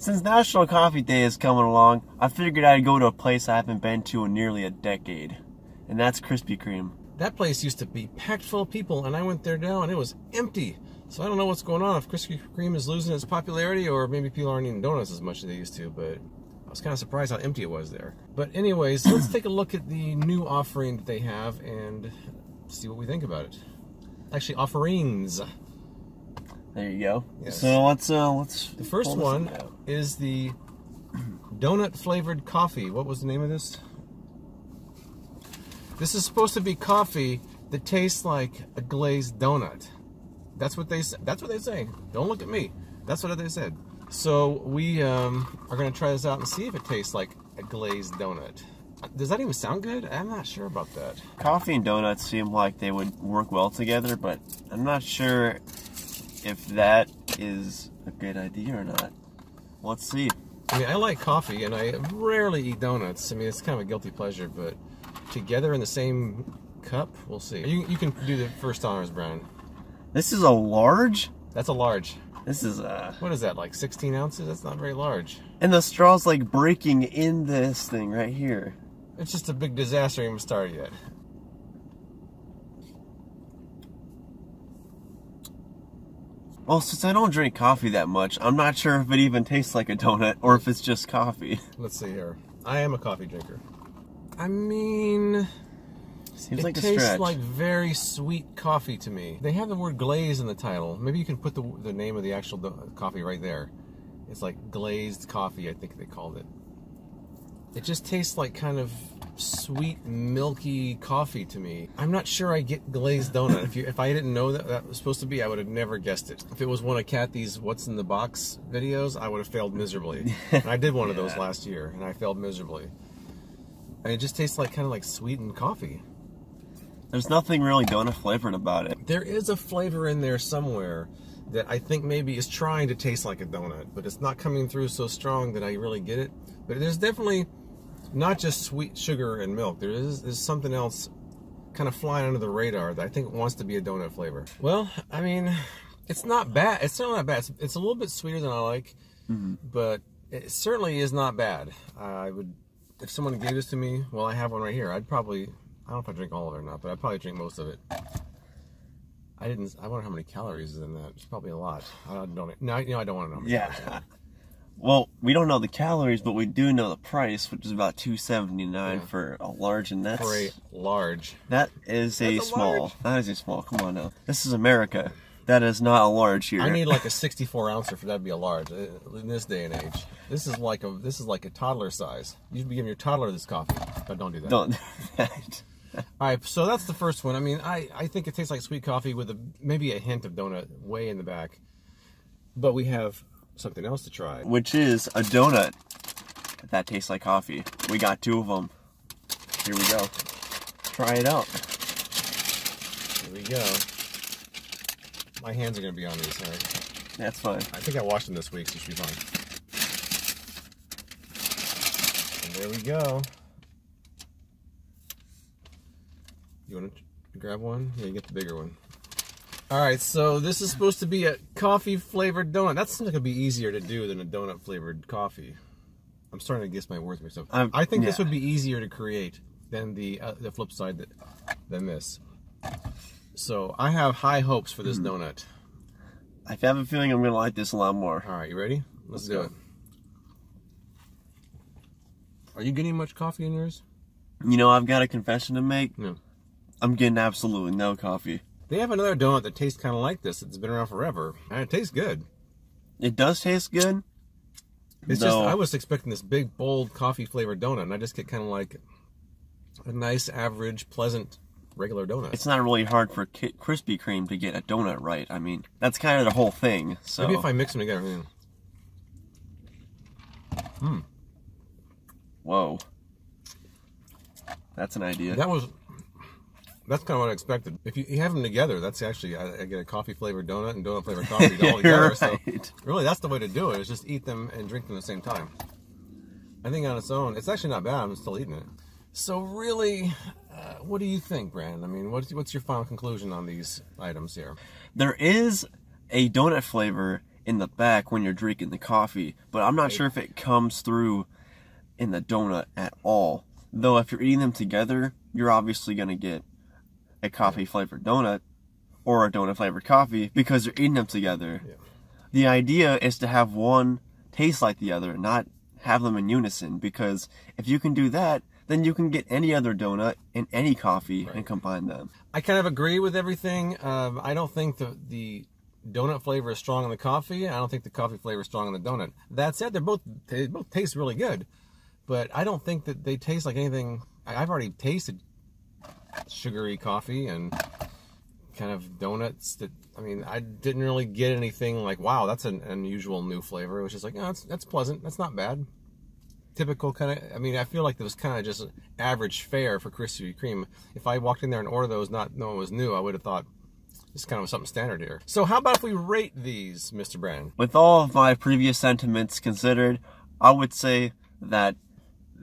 Since National Coffee Day is coming along, I figured I'd go to a place I haven't been to in nearly a decade. And that's Krispy Kreme. That place used to be packed full of people, and I went there now, and it was empty. So I don't know what's going on, if Krispy Kreme is losing its popularity, or maybe people aren't eating donuts as much as they used to, but I was kind of surprised how empty it was there. But anyways, let's take a look at the new offering that they have and see what we think about it. Actually, offerings. There you go. Yes. So let's The first one is the donut flavored coffee. What was the name of this? This is supposed to be coffee that tastes like a glazed donut. That's what they say. Don't look at me. That's what they said. So we are going to try this out and see if it tastes like a glazed donut. Does that even sound good? I'm not sure about that. Coffee and donuts seem like they would work well together, but I'm not sure if that is a good idea or not. Let's see. I mean, I like coffee, and I rarely eat donuts. I mean, it's kind of a guilty pleasure, but together in the same cup, we'll see. You can do the first honors, Brian. This is a large? That's a large. This is what is that, like 16 ounces? That's not very large. And the straw's like breaking in this thing right here. It's just a big disaster. We haven't started yet. Well, since I don't drink coffee that much, I'm not sure if it even tastes like a donut or if it's just coffee. Let's see here. I am a coffee drinker. I mean, seems like a tastes stretch. like very sweet coffee to me. They have the word glaze in the title. Maybe you can put the name of the actual coffee right there. It's like glazed coffee, I think they called it. It just tastes like kind of sweet, milky coffee to me. I'm not sure I get glazed donut. If I didn't know that was supposed to be, I would have never guessed it. If it was one of Kathy's What's in the Box videos, I would have failed miserably. And I did one of those last year, and I failed miserably. And it just tastes like kind of like sweetened coffee. There's nothing really donut flavored about it. There is a flavor in there somewhere that I think maybe is trying to taste like a donut, but it's not coming through so strong that I really get it. But there's definitely not just sweet sugar and milk. There's something else kind of flying under the radar that I think wants to be a donut flavor. Well, I mean, it's not bad. It's certainly not bad. It's a little bit sweeter than I like, but it certainly is not bad. I would, if someone gave this to me, well, I have one right here. I'd probably, I don't know if I drink all of it or not, but I'd probably drink most of it. I wonder how many calories is in that. It's probably a lot. I don't know. No, I don't want to know how many calories. Well, we don't know the calories, but we do know the price, which is about $2.79 for a large, and that's for a large. That is a small. That is a small. Come on now. This is America. That is not a large here. I need like a 64 ouncer for that to be a large in this day and age. This is like a toddler size. You should be giving your toddler this coffee, but don't do that. Don't do that. All right, so that's the first one. I mean, I think it tastes like sweet coffee with maybe a hint of donut way in the back. But we have something else to try, which is a donut that tastes like coffee. We got two of them. Here we go. Try it out. Here we go. My hands are going to be on these, all right? That's fine. I think I washed them this week, so it should be fine. And there we go. You want to grab one? Yeah, you get the bigger one. Alright, so this is supposed to be a coffee-flavored donut. That seems like it'd be easier to do than a donut-flavored coffee. I'm starting to guess my words myself. I think this would be easier to create than the flip side than this. So I have high hopes for this donut. I have a feeling I'm going to like this a lot more. Alright, you ready? Let's do it. Are you getting much coffee in yours? You know, I've got a confession to make. No. I'm getting absolutely no coffee. They have another donut that tastes kind of like this. It's been around forever, and it tastes good. It does taste good. It's just, I was expecting this big, bold, coffee-flavored donut, and I just get kind of like a nice, average, pleasant, regular donut. It's not really hard for Krispy Kreme to get a donut right. I mean, that's kind of the whole thing. So maybe if I mix them together. Whoa. That's an idea. That's kind of what I expected. If you have them together, that's actually, I get a coffee-flavored donut and donut-flavored coffee all together. Right. So really, that's the way to do it, is just eat them and drink them at the same time. I think on its own, it's actually not bad. I'm still eating it. So really, what do you think, Brandon? I mean, what's your final conclusion on these items here? There is a donut flavor in the back when you're drinking the coffee, but I'm not sure if it comes through in the donut at all. Though if you're eating them together, you're obviously going to get a coffee flavored donut or a donut flavored coffee because you're eating them together. Yeah. The idea is to have one taste like the other, not have them in unison, because if you can do that, then you can get any other donut and any coffee and combine them. I kind of agree with everything. I don't think the donut flavor is strong in the coffee. I don't think the coffee flavor is strong in the donut. That said, they both taste really good, but I don't think that they taste like anything. I've already tasted sugary coffee and kind of donuts that, I mean, I didn't really get anything like, wow, that's an unusual new flavor. It was just like, oh, that's pleasant. That's not bad. Typical kind of, I mean, I feel like it was kind of just average fare for Krispy Kreme. If I walked in there and ordered those not knowing it was new, I would have thought this kind of something standard here. So how about if we rate these, Mr. Brand? With all of my previous sentiments considered, I would say that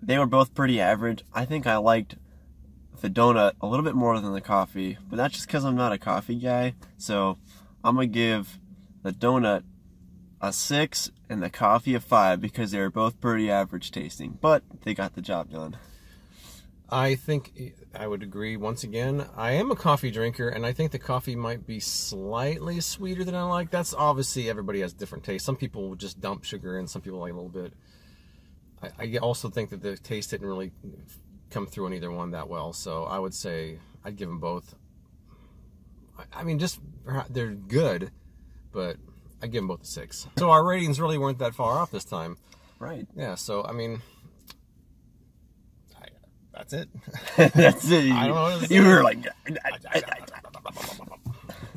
they were both pretty average. I think I liked the donut a little bit more than the coffee, but that's just because I'm not a coffee guy. So I'm going to give the donut a 6 and the coffee a 5 because they were both pretty average tasting, but they got the job done. I think I would agree. Once again, I am a coffee drinker, and I think the coffee might be slightly sweeter than I like. That's obviously, everybody has different tastes. Some people would just dump sugar in, some people like a little bit. I also think that the taste didn't really come through on either one that well, so I would say I'd give them both. I mean, just, they're good, but I give them both a 6. So our ratings really weren't that far off this time. Right. Yeah, so, I mean, that's it. That's it. I don't know what to say. You were like...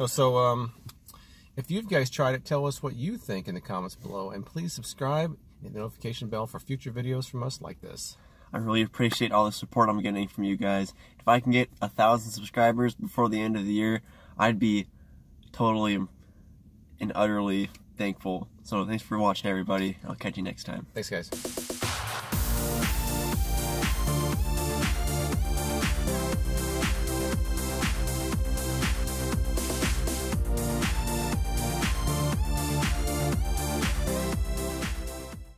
So, if you guys tried it, tell us what you think in the comments below, and please subscribe and hit the notification bell for future videos from us like this. I really appreciate all the support I'm getting from you guys. If I can get 1,000 subscribers before the end of the year, I'd be totally and utterly thankful. So thanks for watching, everybody. I'll catch you next time. Thanks, guys.